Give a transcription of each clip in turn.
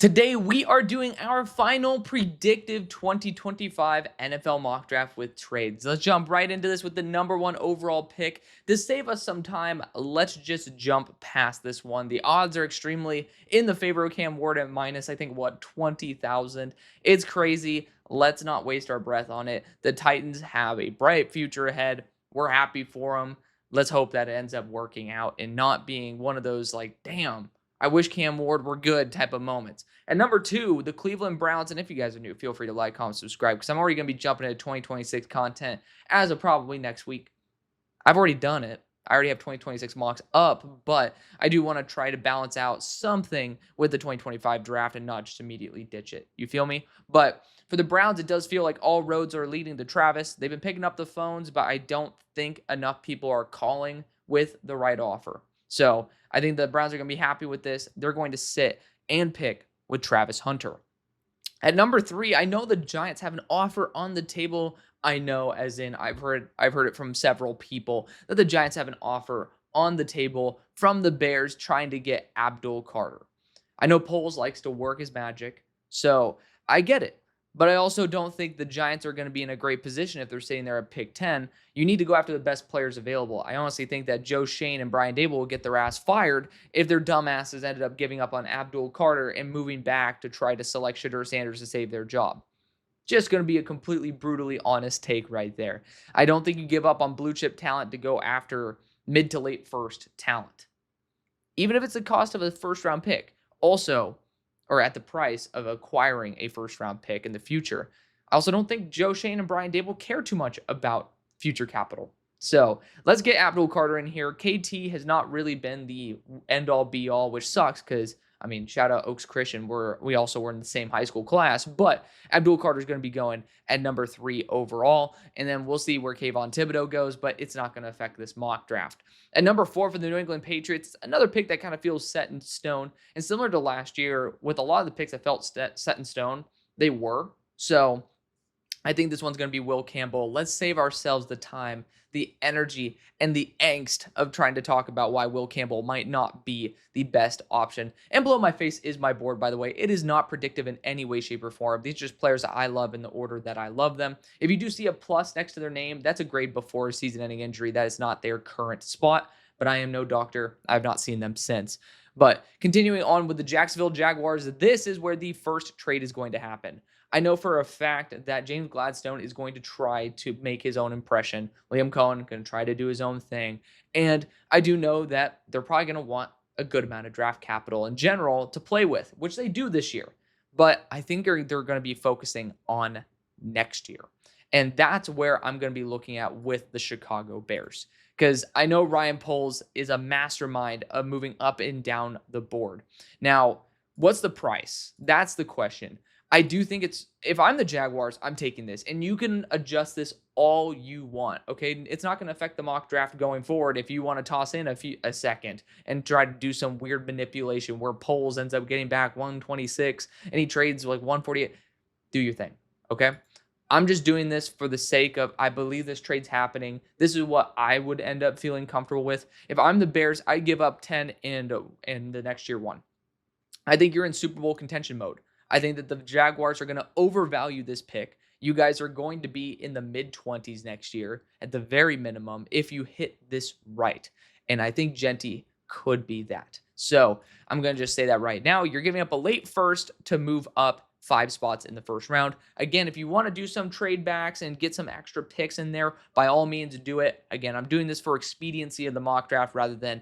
Today, we are doing our final predictive 2025 NFL mock draft with trades. Let's jump right into this with the number one overall pick. To save us some time, let's just jump past this one. The odds are extremely in the favor of Cam Ward at minus, I think, 20,000. It's crazy. Let's not waste our breath on it. The Titans have a bright future ahead. We're happy for them. Let's hope that it ends up working out and not being one of those like, damn, I wish Cam Ward were good type of moments. At number two, the Cleveland Browns. And if you guys are new, feel free to like, comment, subscribe, because I'm already going to be jumping into 2026 content as of probably next week. I've already done it. I already have 2026 mocks up, but I do want to try to balance out something with the 2025 draft and not just immediately ditch it. You feel me? But for the Browns, it does feel like all roads are leading to Travis. They've been picking up the phones, but I don't think enough people are calling with the right offer. So I think the Browns are going to be happy with this. They're going to sit and pick with Travis Hunter. At number three, I know the Giants have an offer on the table. I know, as in I've heard it from several people that the Giants have an offer on the table from the Bears trying to get Abdul Carter. I know Poles likes to work his magic, so I get it. But I also don't think the Giants are going to be in a great position if they're sitting there at pick 10. You need to go after the best players available. I honestly think that Joe Shane and Brian Dable will get their ass fired if their dumbasses ended up giving up on Abdul Carter and moving back to try to select Shedeur Sanders to save their job. Just going to be a completely brutally honest take right there. I don't think you give up on blue chip talent to go after mid to late first talent, even if it's the cost of a first round pick. Also, or at the price of acquiring a first round pick in the future. I also don't think Joe Shane and Brian Dable care too much about future capital. So let's get Abdul Carter in here. KT has not really been the end all be all, which sucks because, I mean, shout out Oaks Christian. We also were in the same high school class, but Abdul Carter is going to be going at number 3 overall. And then we'll see where Kayvon Thibodeau goes, but it's not going to affect this mock draft. At number 4 for the New England Patriots, another pick that kind of feels set in stone. And similar to last year, with a lot of the picks that felt set in stone, they were. So I think this one's going to be Will Campbell. Let's save ourselves the time, the energy, and the angst of trying to talk about why Will Campbell might not be the best option. And below my face is my board, by the way. It is not predictive in any way, shape, or form. These are just players that I love in the order that I love them. If you do see a plus next to their name, that's a grade before season-ending injury. That is not their current spot, but I am no doctor. I've not seen them since. But continuing on with the Jacksonville Jaguars, this is where the first trade is going to happen. I know for a fact that James Gladstone is going to try to make his own impression. Liam Cohen going to try to do his own thing. And I do know that they're probably going to want a good amount of draft capital in general to play with, which they do this year. But I think they're going to be focusing on next year. And that's where I'm going to be looking at with the Chicago Bears. Because I know Ryan Poles is a mastermind of moving up and down the board. Now, what's the price? That's the question. I do think if I'm the Jaguars, I'm taking this. And you can adjust this all you want, okay? It's not going to affect the mock draft going forward if you want to toss in a second and try to do some weird manipulation where Poles ends up getting back 126 and he trades like 148. Do your thing, okay? I'm just doing this for the sake of I believe this trade's happening. This is what I would end up feeling comfortable with. If I'm the Bears, I give up 10 and the next year 1. I think you're in Super Bowl contention mode. I think that the Jaguars are going to overvalue this pick. You guys are going to be in the mid-20s next year at the very minimum if you hit this right. And I think Genty could be that. So I'm going to just say that right now. You're giving up a late first to move up 5 spots in the first round. Again, if you want to do some trade backs and get some extra picks in there, by all means do it. Again, I'm doing this for expediency of the mock draft rather than,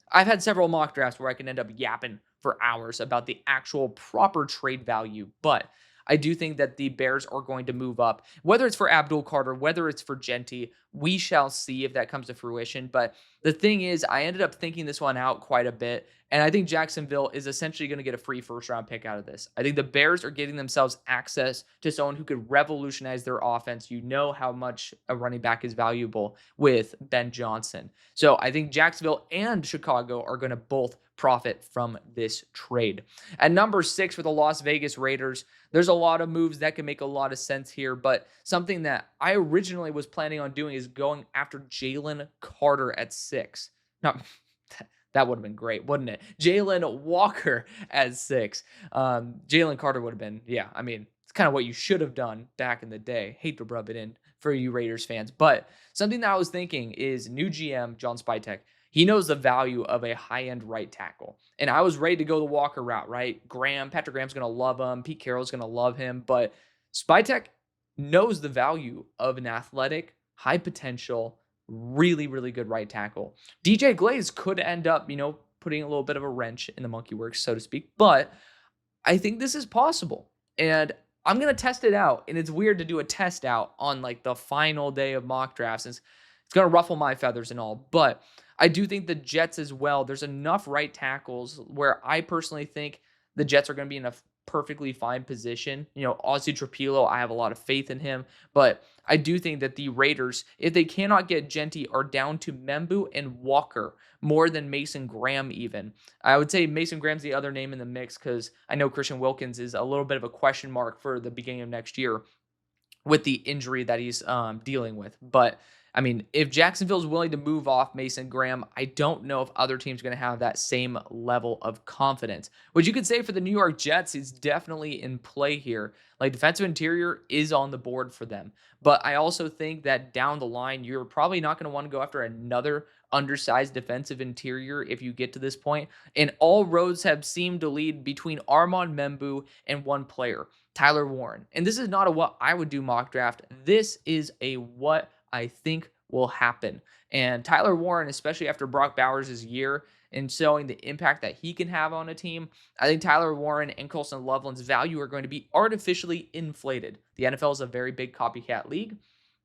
I've had several mock drafts where I can end up yapping for hours about the actual proper trade value. But I do think that the Bears are going to move up, whether it's for Abdul Carter, whether it's for Genty. We shall see if that comes to fruition. But the thing is, I ended up thinking this one out quite a bit. And I think Jacksonville is essentially going to get a free first-round pick out of this. I think the Bears are getting themselves access to someone who could revolutionize their offense. You know how much a running back is valuable with Ben Johnson. So I think Jacksonville and Chicago are going to both profit from this trade. At number 6 for the Las Vegas Raiders, there's a lot of moves that can make a lot of sense here, but something that I originally was planning on doing is going after Jalen Carter at 6. Now, That would have been great, wouldn't it? Jalen Walker as 6. Jalen Carter would have been, yeah, I mean, it's kind of what you should have done back in the day. Hate to rub it in for you Raiders fans. But something that I was thinking is new GM, John Spytek, he knows the value of a high-end right tackle. And I was ready to go the Walker route, right? Patrick Graham's going to love him. Pete Carroll's going to love him. But Spytek knows the value of an athletic, high potential, really, really good right tackle. DJ Glaze could end up, putting a little bit of a wrench in the monkey works, so to speak. But I think this is possible. And I'm going to test it out. And it's weird to do a test out on like the final day of mock drafts. It's going to ruffle my feathers and all. But I do think the Jets as well, there's enough right tackles where I personally think the Jets are going to be in a perfectly fine position. Ozzy Trapilo, I have a lot of faith in him. But I do think that the Raiders, if they cannot get Genty, are down to Membu and Walker more than Mason Graham even. I would say Mason Graham's the other name in the mix because I know Christian Wilkins is a little bit of a question mark for the beginning of next year with the injury that he's dealing with. But I mean, if Jacksonville's willing to move off Mason Graham, I don't know if other teams are going to have that same level of confidence. What you could say for the New York Jets is definitely in play here. Like defensive interior is on the board for them. But I also think that down the line, you're probably not going to want to go after another undersized defensive interior if you get to this point. And all roads have seemed to lead between Armand Membu and one player, Tyler Warren. And this is not a what I would do mock draft. This is a what I think will happen. And Tyler Warren, especially after Brock Bowers' year and showing the impact that he can have on a team, I think Tyler Warren and Colston Loveland's value are going to be artificially inflated. The NFL is a very big copycat league,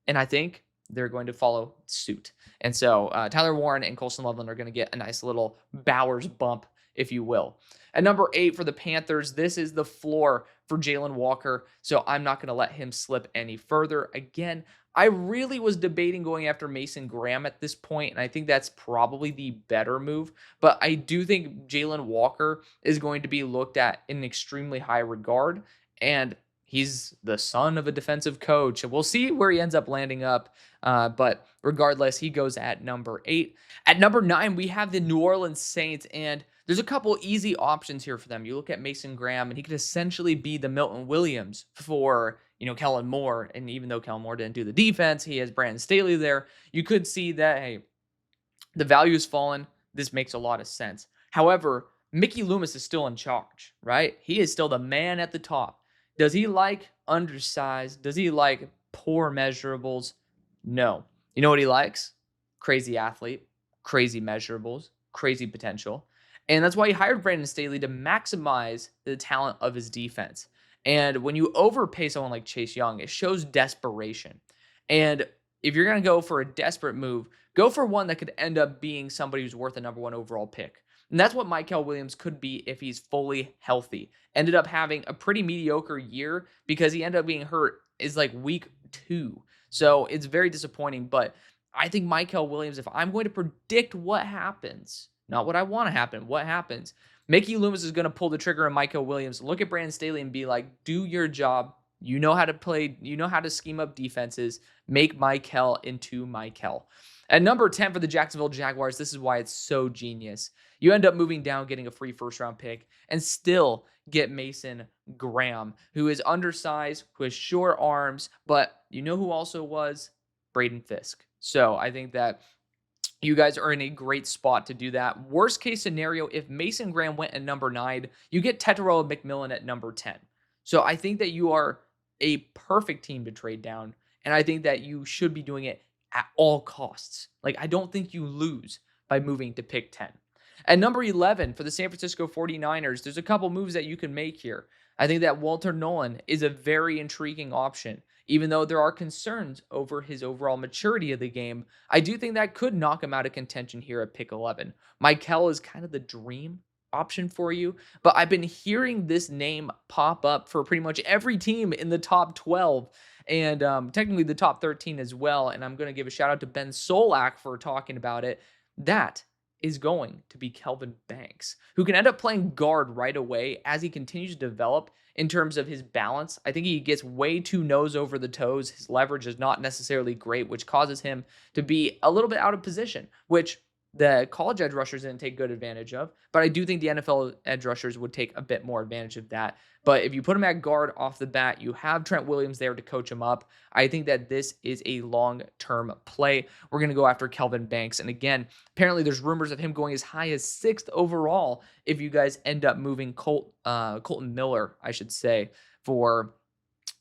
and I think they're going to follow suit. And so Tyler Warren and Colston Loveland are going to get a nice little Bowers bump, if you will. At number 8 for the Panthers, this is the floor for Jalen Walker, so I'm not going to let him slip any further. Again, I really was debating going after Mason Graham at this point, and I think that's probably the better move. But I do think Jalen Walker is going to be looked at in extremely high regard, and he's the son of a defensive coach. And we'll see where he ends up landing up. But regardless, he goes at number 8. At number 9, we have the New Orleans Saints, and there's a couple easy options here for them. You look at Mason Graham, and he could essentially be the Milton Williams for Kellen Moore. And even though Kellen Moore didn't do the defense, he has Brandon Staley there. You could see that, hey, the value has fallen. This makes a lot of sense. However, Mickey Loomis is still in charge, right? He is still the man at the top. Does he like undersized? Does he like poor measurables? No. You know what he likes? Crazy athlete, crazy measurables, crazy potential. And that's why he hired Brandon Staley to maximize the talent of his defense. And when you overpay someone like Chase Young, it shows desperation. And if you're going to go for a desperate move, go for one that could end up being somebody who's worth a number 1 overall pick. And that's what Mykel Williams could be if he's fully healthy. Ended up having a pretty mediocre year because he ended up being hurt is like week 2. So it's very disappointing. But I think Mykel Williams, if I'm going to predict what happens, not what I want to happen, what happens, Mickey Loomis is going to pull the trigger on Mykel Williams, look at Brandon Staley and be like, do your job. You know how to play. You know how to scheme up defenses. Make Mykel into Mykel. At number 10 for the Jacksonville Jaguars, this is why it's so genius. You end up moving down, getting a free first-round pick, and still get Mason Graham, who is undersized, who has short arms, but you know who also was? Braden Fisk. So I think that you guys are in a great spot to do that. Worst case scenario, if Mason Graham went at number 9, you get Tetairoa McMillan at number 10. So I think that you are a perfect team to trade down, and I think that you should be doing it at all costs. Like, I don't think you lose by moving to pick 10. At number 11 for the San Francisco 49ers, there's a couple moves that you can make here. I think that Walter Nolan is a very intriguing option. Even though there are concerns over his overall maturity of the game, I do think that could knock him out of contention here at pick 11. Mykel is kind of the dream option for you, but I've been hearing this name pop up for pretty much every team in the top 12 and technically the top 13 as well. And I'm going to give a shout out to Ben Solak for talking about it. That is going to be Kelvin Banks, who can end up playing guard right away as he continues to develop in terms of his balance. I think he gets way too nose over the toes. His leverage is not necessarily great, which causes him to be a little bit out of position, which the college edge rushers didn't take good advantage of. But I do think the NFL edge rushers would take a bit more advantage of that. But if you put him at guard off the bat, you have Trent Williams there to coach him up. I think that this is a long-term play. We're going to go after Kelvin Banks. And again, apparently there's rumors of him going as high as 6th overall if you guys end up moving Colton Miller, I should say, for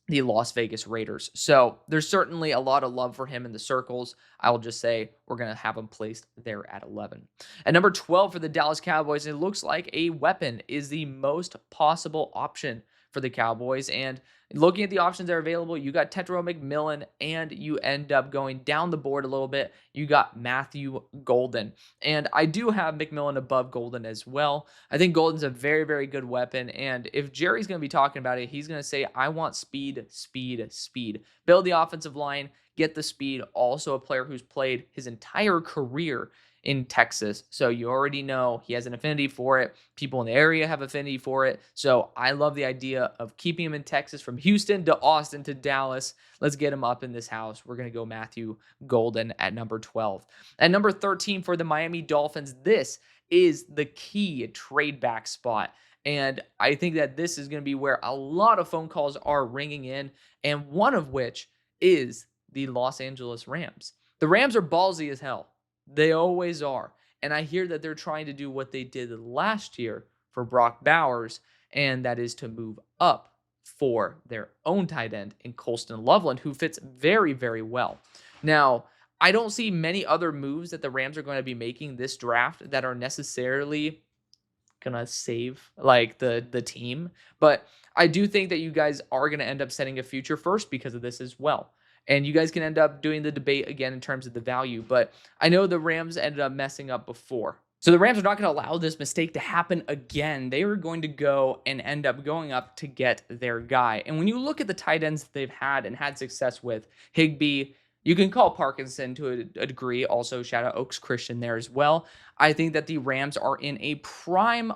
the Las Vegas Raiders. So there's certainly a lot of love for him in the circles. I will just say we're going to have him placed there at 11. At number 12 for the Dallas Cowboys, it looks like a weapon is the most possible option for the Cowboys. And looking at the options that are available, you got Tetro McMillan, and you end up going down the board a little bit. You got Matthew Golden. And I do have McMillan above Golden as well. I think Golden's a very, very good weapon. And if Jerry's going to be talking about it, he's going to say, I want speed, speed, speed. Build the offensive line, get the speed. Also a player who's played his entire career in Texas. So you already know he has an affinity for it. People in the area have affinity for it. So I love the idea of keeping him in Texas from Houston to Austin to Dallas. Let's get him up in this house. We're going to go Matthew Golden at number 12. At number 13 for the Miami Dolphins, this is the key trade back spot. And I think that this is going to be where a lot of phone calls are ringing in, and one of which is the Los Angeles Rams. The Rams are ballsy as hell. They always are. And I hear that they're trying to do what they did last year for Brock Bowers, and that is to move up for their own tight end in Colston Loveland, who fits very, very well. Now, I don't see many other moves that the Rams are going to be making this draft that are necessarily going to save like the team, but I do think that you guys are going to end up setting a future first because of this as well. And you guys can end up doing the debate again in terms of the value. But I know the Rams ended up messing up before. So the Rams are not going to allow this mistake to happen again. They are going to go and end up going up to get their guy. And when you look at the tight ends that they've had and had success with, Higbee, you can call Parkinson to a degree. Also, shout out Oaks Christian there as well. I think that the Rams are in a prime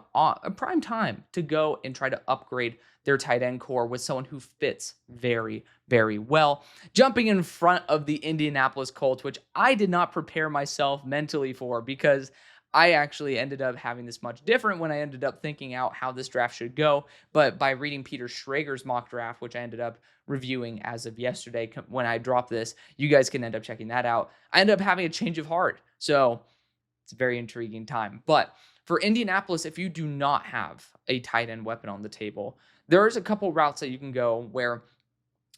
time to go and try to upgrade their tight end core with someone who fits very, very well. Jumping in front of the Indianapolis Colts, which I did not prepare myself mentally for, because I actually ended up having this much different when I ended up thinking out how this draft should go. But by reading Peter Schrager's mock draft, which I ended up reviewing as of yesterday when I dropped this, you guys can end up checking that out. I ended up having a change of heart. So it's a very intriguing time. But for Indianapolis, if you do not have a tight end weapon on the table, there's a couple routes that you can go where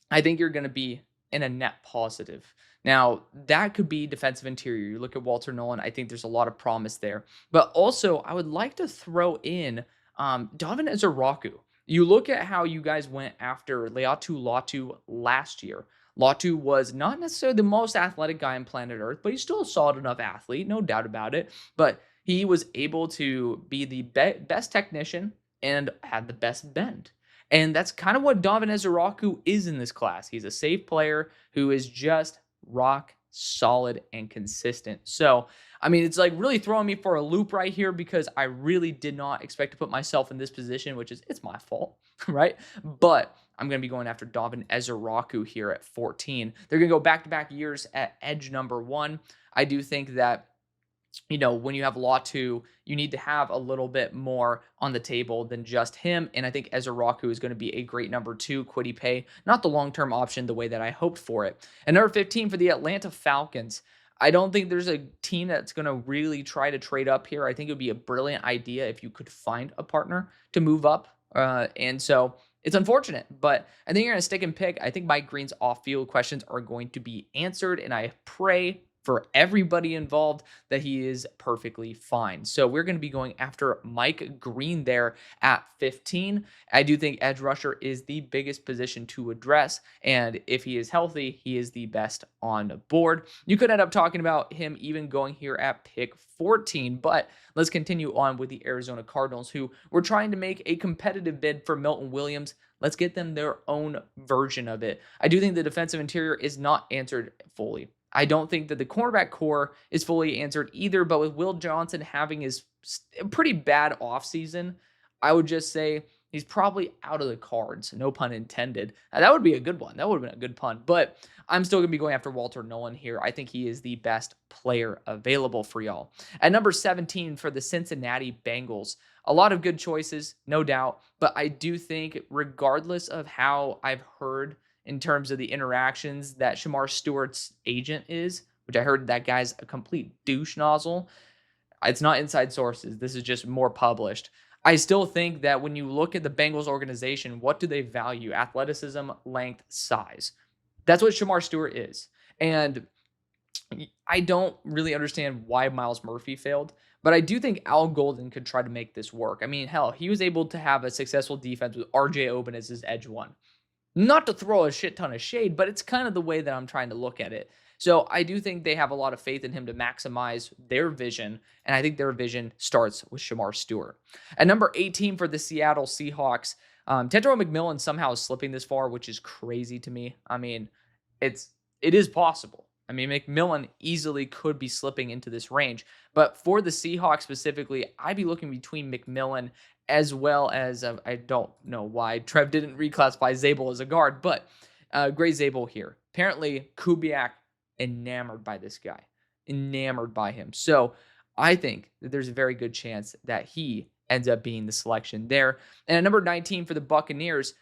I think you're going to be in a net positive. Now, that could be defensive interior. You look at Walter Nolan, I think there's a lot of promise there. But also, I would like to throw in Davin Ezeraku. You look at how you guys went after Leatu Latu last year. Latu was not necessarily the most athletic guy on planet Earth, but he's still a solid enough athlete, no doubt about it. But he was able to be the best technician and had the best bend. And that's kind of what Davin Ezeraku is in this class. He's a safe player who is just rock solid and consistent. So, I mean, it's like really throwing me for a loop right here, because I really did not expect to put myself in this position, which is, it's my fault, right? But I'm going to be going after Davin Ezeraku here at 14. They're going to go back-to-back years at edge number 1. I do think that, you know, when you have Latu, you need to have a little bit more on the table than just him. And I think Ezeraku is going to be a great number 2, Kwity Paye, not the long-term option the way that I hoped for it. And number 15 for the Atlanta Falcons. I don't think there's a team that's going to really try to trade up here. I think it would be a brilliant idea if you could find a partner to move up. And so it's unfortunate, but I think you're going to stick and pick. I think Mike Green's off-field questions are going to be answered, and I pray for everybody involved that he is perfectly fine. So we're going to be going after Mike Green there at 15. I do think edge rusher is the biggest position to address, and if he is healthy, he is the best on the board. You could end up talking about him even going here at pick 14, but let's continue on with the Arizona Cardinals, who were trying to make a competitive bid for Milton Williams. Let's get them their own version of it. I do think the defensive interior is not answered fully. I don't think that the cornerback core is fully answered either, but with Will Johnson having his pretty bad offseason, I would just say he's probably out of the cards. No pun intended. That would be a good one. That would have been a good pun. But I'm still going to be going after Walter Nolan here. I think he is the best player available for y'all. At number 17 for the Cincinnati Bengals, a lot of good choices, no doubt. But I do think, regardless of how I've heard in terms of the interactions that Shamar Stewart's agent is, which I heard that guy's a complete douche nozzle. It's not inside sources. This is just more published. I still think that when you look at the Bengals organization, what do they value? Athleticism, length, size. That's what Shamar Stewart is. And I don't really understand why Miles Murphy failed, but I do think Al Golden could try to make this work. I mean, hell, he was able to have a successful defense with RJ Oben as his edge one. Not to throw a shit ton of shade, but it's kind of the way that I'm trying to look at it. So I do think they have a lot of faith in him to maximize their vision, and I think their vision starts with Shamar Stewart. At number 18 for the Seattle Seahawks, Tetro McMillan somehow is slipping this far, which is crazy to me. I mean, it is possible. I mean, McMillan easily could be slipping into this range, but for the Seahawks specifically, I'd be looking between McMillan as well as I don't know why Trev didn't reclassify Zabel as a guard, but Gray Zabel here. Apparently, Kubiak enamored by this guy, enamored by him. So I think that there's a very good chance that he ends up being the selection there. And at number 19 for the Buccaneers,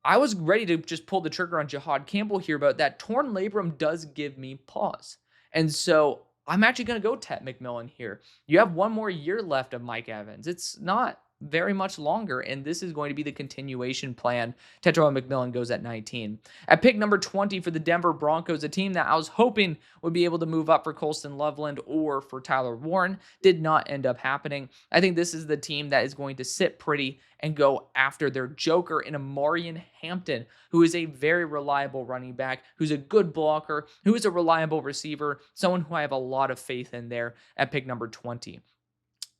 I was ready to just pull the trigger on Jahad Campbell here, but that torn labrum does give me pause. And so I'm actually going to go Tet McMillan here. You have one more year left of Mike Evans. It's not very much longer, and this is going to be the continuation plan. Tetro McMillan goes at 19. At pick number 20 for the Denver Broncos, a team that I was hoping would be able to move up for Colston Loveland or for Tyler Warren, did not end up happening. I think this is the team that is going to sit pretty and go after their joker in Amarian Hampton, who is a very reliable running back, who's a good blocker, who is a reliable receiver, someone who I have a lot of faith in there at pick number 20.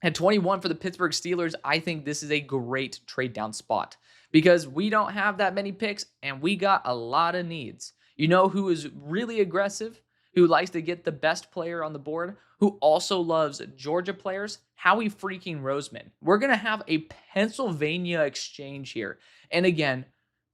At 21 for the Pittsburgh Steelers, I think this is a great trade down spot because we don't have that many picks and we got a lot of needs. You know who is really aggressive, who likes to get the best player on the board, who also loves Georgia players? Howie freaking Roseman. We're going to have a Pennsylvania exchange here. And again,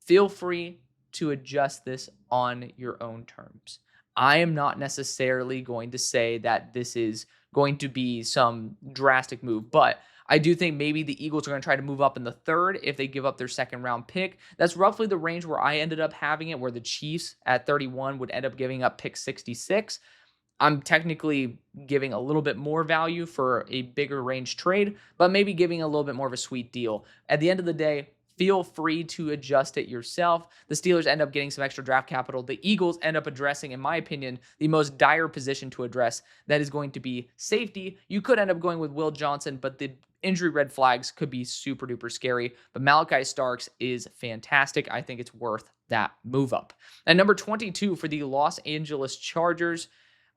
feel free to adjust this on your own terms. I am not necessarily going to say that this is going to be some drastic move, but I do think maybe the Eagles are going to try to move up in the third if they give up their second round pick. That's roughly the range where I ended up having it, where the Chiefs at 31 would end up giving up pick 66. I'm technically giving a little bit more value for a bigger range trade, but maybe giving a little bit more of a sweet deal. At the end of the day, feel free to adjust it yourself. The Steelers end up getting some extra draft capital. The Eagles end up addressing, in my opinion, the most dire position to address. That is going to be safety. You could end up going with Will Johnson, but the injury red flags could be super duper scary. But Malachi Starks is fantastic. I think it's worth that move up. And number 22 for the Los Angeles Chargers.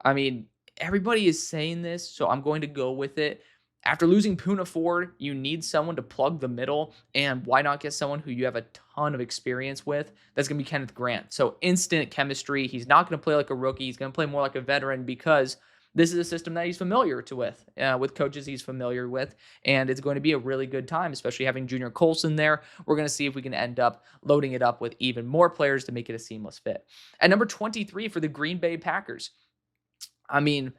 I mean, everybody is saying this, so I'm going to go with it. After losing Poona Ford, you need someone to plug the middle, and why not get someone who you have a ton of experience with? That's going to be Kenneth Grant. So instant chemistry. He's not going to play like a rookie. He's going to play more like a veteran because this is a system that he's familiar with coaches he's familiar with, and it's going to be a really good time, especially having Junior Colson there. We're going to see if we can end up loading it up with even more players to make it a seamless fit. At number 23 for the Green Bay Packers. I mean,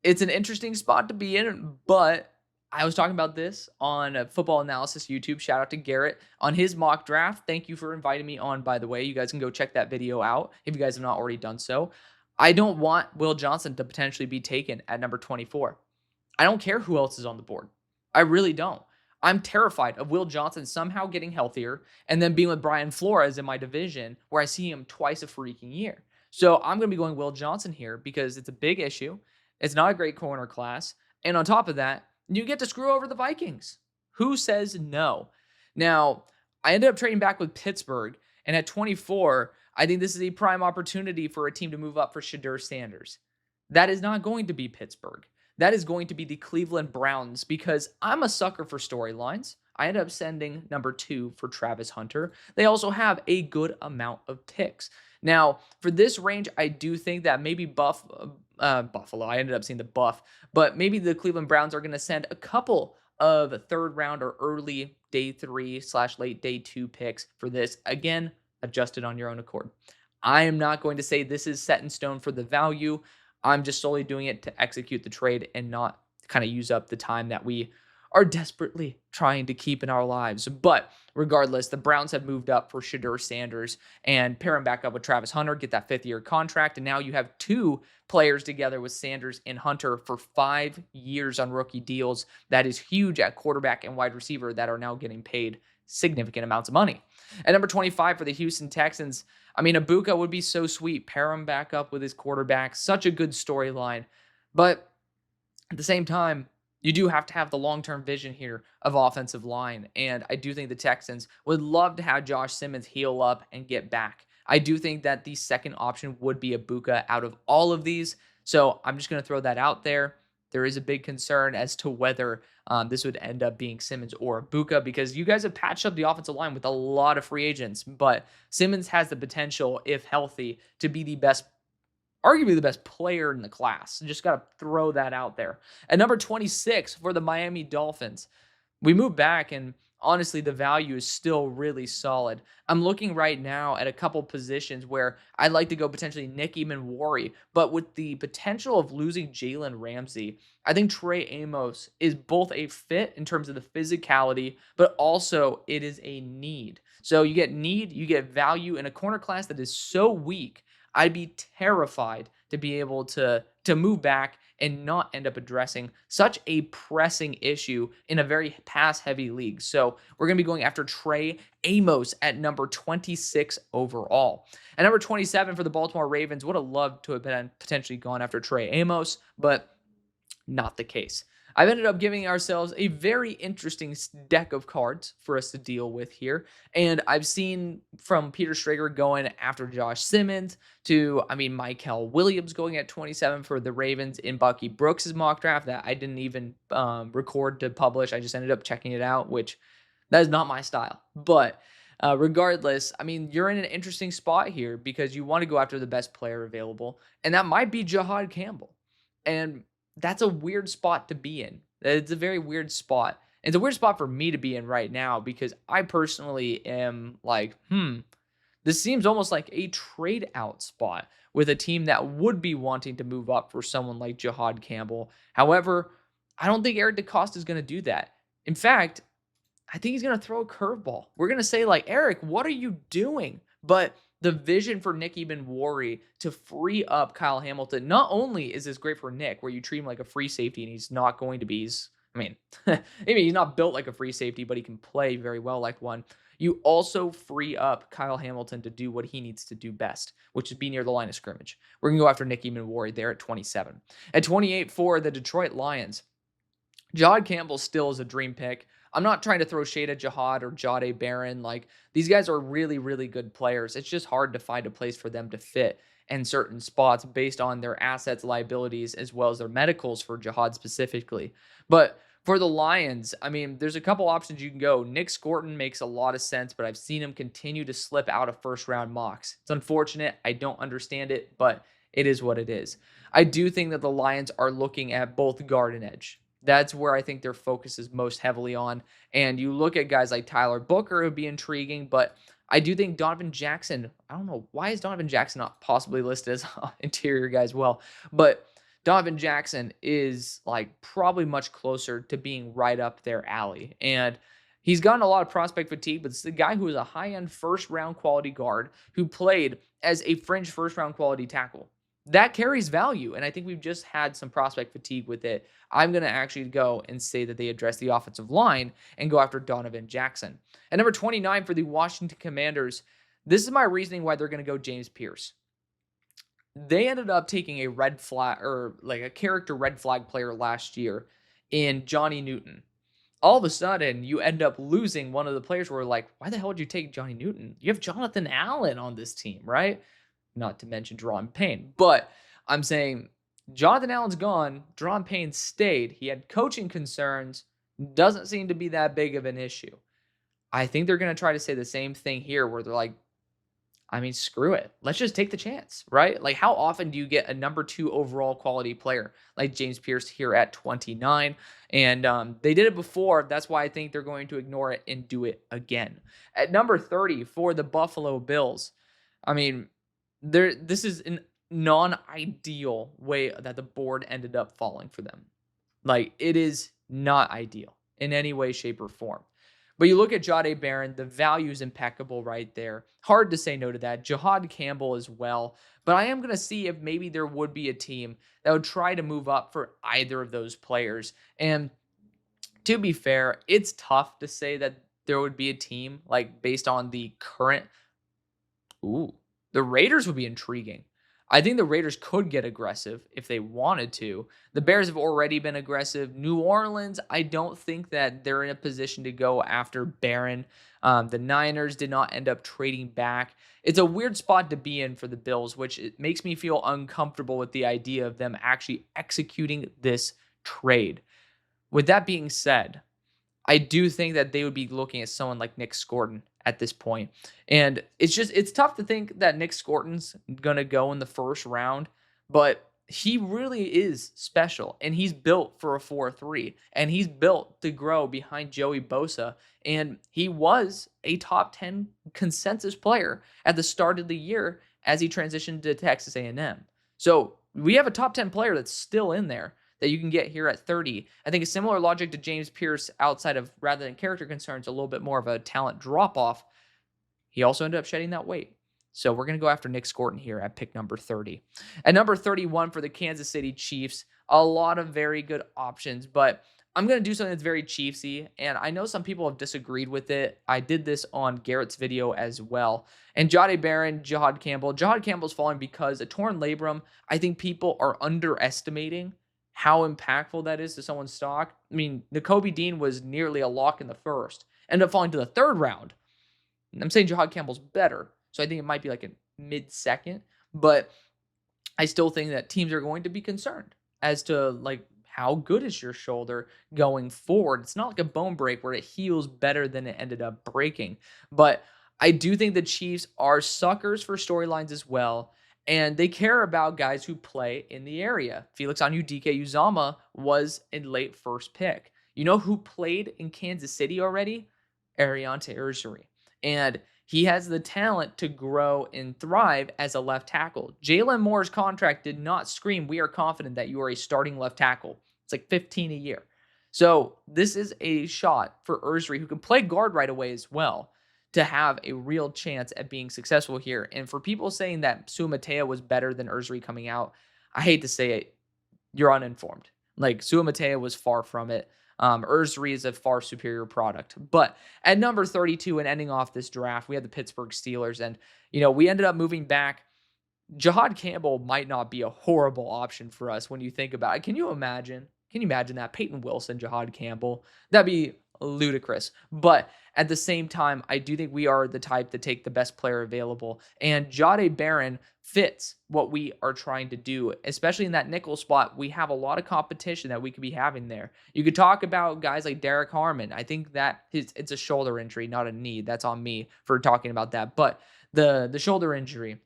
it's an interesting spot to be in, but I was talking about this on Football Analysis YouTube. Shout out to Garrett on his mock draft. Thank you for inviting me on, by the way. You guys can go check that video out if you guys have not already done so. I don't want Will Johnson to potentially be taken at number 24. I don't care who else is on the board. I really don't. I'm terrified of Will Johnson somehow getting healthier and then being with Brian Flores in my division where I see him twice a freaking year. So I'm going to be going Will Johnson here because it's a big issue. It's not a great corner class. And on top of that, you get to screw over the Vikings. Who says no? Now, I ended up trading back with Pittsburgh, and at 24, I think this is a prime opportunity for a team to move up for Shadur Sanders. That is not going to be Pittsburgh. That is going to be the Cleveland Browns because I'm a sucker for storylines. I ended up sending number 2 for Travis Hunter. They also have a good amount of picks. Now, for this range, I do think that maybe Buffalo, I ended up seeing the buff, but maybe the Cleveland Browns are going to send a couple of third round or early day 3/late day 2 picks for this. Again, adjust it on your own accord. I am not going to say this is set in stone for the value. I'm just solely doing it to execute the trade and not kind of use up the time that we are desperately trying to keep in our lives. But regardless, the Browns have moved up for Shedeur Sanders and pair him back up with Travis Hunter, get that 5th-year contract. And now you have 2 players together with Sanders and Hunter for 5 years on rookie deals. That is huge at quarterback and wide receiver that are now getting paid significant amounts of money. At number 25 for the Houston Texans, I mean, Ibuka would be so sweet. Pair him back up with his quarterback. Such a good storyline. But at the same time, you do have to have the long-term vision here of offensive line. And I do think the Texans would love to have Josh Simmons heal up and get back. I do think that the second option would be Ibuka out of all of these. So I'm just going to throw that out there. There is a big concern as to whether this would end up being Simmons or Ibuka, because you guys have patched up the offensive line with a lot of free agents. But Simmons has the potential, if healthy, to be the best, arguably the best player in the class. Just got to throw that out there. At number 26 for the Miami Dolphins, we move back, and honestly, the value is still really solid. I'm looking right now at a couple positions where I'd like to go potentially Nick Eamon-Warry, but with the potential of losing Jalen Ramsey, I think Trey Amos is both a fit in terms of the physicality, but also it is a need. So you get need, you get value in a corner class that is so weak. I'd be terrified to be able to move back and not end up addressing such a pressing issue in a very pass-heavy league. So we're going to be going after Trey Amos at number 26 overall. At number 27 for the Baltimore Ravens, would have loved to have been potentially gone after Trey Amos, but not the case. I've ended up giving ourselves a very interesting deck of cards for us to deal with here. And I've seen from Peter Schrager going after Josh Simmons to, Mykel Williams going at 27 for the Ravens in Bucky Brooks' mock draft that I didn't even record to publish. I just ended up checking it out, which that is not my style. But regardless, you're in an interesting spot here because you want to go after the best player available. And that might be Jahad Campbell. And that's a weird spot to be in. It's a very weird spot. It's a weird spot for me to be in right now because I personally am like, this seems almost like a trade out spot with a team that would be wanting to move up for someone like Jahad Campbell. However, I don't think Eric DeCosta is going to do that. In fact, I think he's going to throw a curveball. We're going to say like, Eric, what are you doing? But the vision for Nick Eamon-Warry to free up Kyle Hamilton, not only is this great for Nick, where you treat him like a free safety and he's not going to be, maybe he's not built like a free safety, but he can play very well like one. You also free up Kyle Hamilton to do what he needs to do best, which is be near the line of scrimmage. We're going to go after Nick Eamon-Warry there at 27. At 28 for the Detroit Lions, Jahad Campbell still is a dream pick. I'm not trying to throw shade at Jahad or Jahdae Barron. Like, these guys are really, really good players. It's just hard to find a place for them to fit in certain spots based on their assets, liabilities, as well as their medicals for Jahad specifically. But for the Lions, there's a couple options you can go. Nick Scorton makes a lot of sense, but I've seen him continue to slip out of first-round mocks. It's unfortunate. I don't understand it, but it is what it is. I do think that the Lions are looking at both guard and edge. That's where I think their focus is most heavily on. And you look at guys like Tyler Booker, it would be intriguing, but I do think Donovan Jackson, I don't know, why is Donovan Jackson not possibly listed as interior guy as well? But Donovan Jackson is like probably much closer to being right up their alley. And he's gotten a lot of prospect fatigue, but it's the guy who is a high-end first-round quality guard who played as a fringe first-round quality tackle. That carries value, and I think we've just had some prospect fatigue with it. I'm going to actually go and say that they address the offensive line and go after Donovan Jackson. At number 29 for the Washington Commanders, this is my reasoning why they're going to go James Pierce. They ended up taking a red flag, or like a character red flag player last year in Johnny Newton. All of a sudden, you end up losing one of the players where we're like, why the hell would you take Johnny Newton? You have Jonathan Allen on this team, right? Not to mention Deron Payne. But I'm saying Jonathan Allen's gone. Deron Payne stayed. He had coaching concerns. Doesn't seem to be that big of an issue. I think they're going to try to say the same thing here where they're like, I mean, screw it. Let's just take the chance, right? Like, how often do you get a number 2 overall quality player like James Pierce here at 29? And they did it before. That's why I think they're going to ignore it and do it again. At number 30 for the Buffalo Bills, I mean, this is an non-ideal way that the board ended up falling for them. Like, it is not ideal in any way, shape, or form. But you look at Jahdae Barron, the value is impeccable right there. Hard to say no to that. Jahad Campbell as well. But I am going to see if maybe there would be a team that would try to move up for either of those players. And to be fair, it's tough to say that there would be a team like based on the current. Ooh, the Raiders would be intriguing. I think the Raiders could get aggressive if they wanted to. The Bears have already been aggressive. New Orleans, I don't think that they're in a position to go after Barron. The Niners did not end up trading back. It's a weird spot to be in for the Bills, which it makes me feel uncomfortable with the idea of them actually executing this trade. With that being said, I do think that they would be looking at someone like Nick Scorton at this point. And it's tough to think that Nick Scorton's going to go in the first round, but he really is special and he's built for a 4-3 and he's built to grow behind Joey Bosa, and he was a top 10 consensus player at the start of the year as he transitioned to Texas A&M. So, we have a top 10 player that's still in there that you can get here at 30. I think a similar logic to James Pierce outside of, rather than character concerns, a little bit more of a talent drop-off. He also ended up shedding that weight. So we're going to go after Nick Scorton here at pick number 30. At number 31 for the Kansas City Chiefs, a lot of very good options, but I'm going to do something that's very Chiefsy, and I know some people have disagreed with it. I did this on Garrett's video as well. And Jahdae Barron, Jahad Campbell. Jahad Campbell's falling because a torn labrum, I think people are underestimating how impactful that is to someone's stock. I mean, Nakobe Dean was nearly a lock in the first, ended up falling to the third round. I'm saying Jahad Campbell's better, so I think it might be like a mid-second, but I still think that teams are going to be concerned as to like how good is your shoulder going forward. It's not like a bone break where it heals better than it ended up breaking, but I do think the Chiefs are suckers for storylines as well, and they care about guys who play in the area. Felix Anudike-Uzomah was a late first pick. You know who played in Kansas City already? Ariante Ursary. And he has the talent to grow and thrive as a left tackle. Jalen Moore's contract did not scream, we are confident that you are a starting left tackle. It's like 15 a year. So this is a shot for Ursary, who can play guard right away as well, to have a real chance at being successful here. And for people saying that Suamatea was better than Ursary coming out, I hate to say it, you're uninformed. Like, Suamatea was far from it. Ursary is a far superior product. But at number 32 and ending off this draft, we had the Pittsburgh Steelers. And, we ended up moving back. Jahad Campbell might not be a horrible option for us when you think about it. Can you imagine? Can you imagine that? Peyton Wilson, Jahad Campbell. That'd be ludicrous. But at the same time, I do think we are the type to take the best player available. And Jahdae Barron fits what we are trying to do, especially in that nickel spot. We have a lot of competition that we could be having there. You could talk about guys like Derek Harmon. I think that it's a shoulder injury, not a knee. That's on me for talking about that. But the shoulder injury,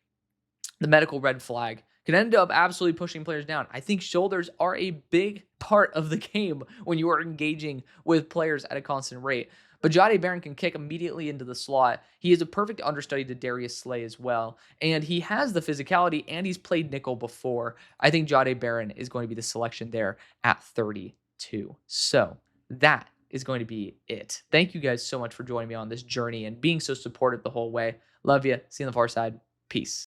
the medical red flag, can end up absolutely pushing players down. I think shoulders are a big part of the game when you are engaging with players at a constant rate. But Jahdae Barron can kick immediately into the slot. He is a perfect understudy to Darius Slay as well. And he has the physicality, and he's played nickel before. I think Jahdae Barron is going to be the selection there at 32. So that is going to be it. Thank you guys so much for joining me on this journey and being so supportive the whole way. Love you. See you on the far side. Peace.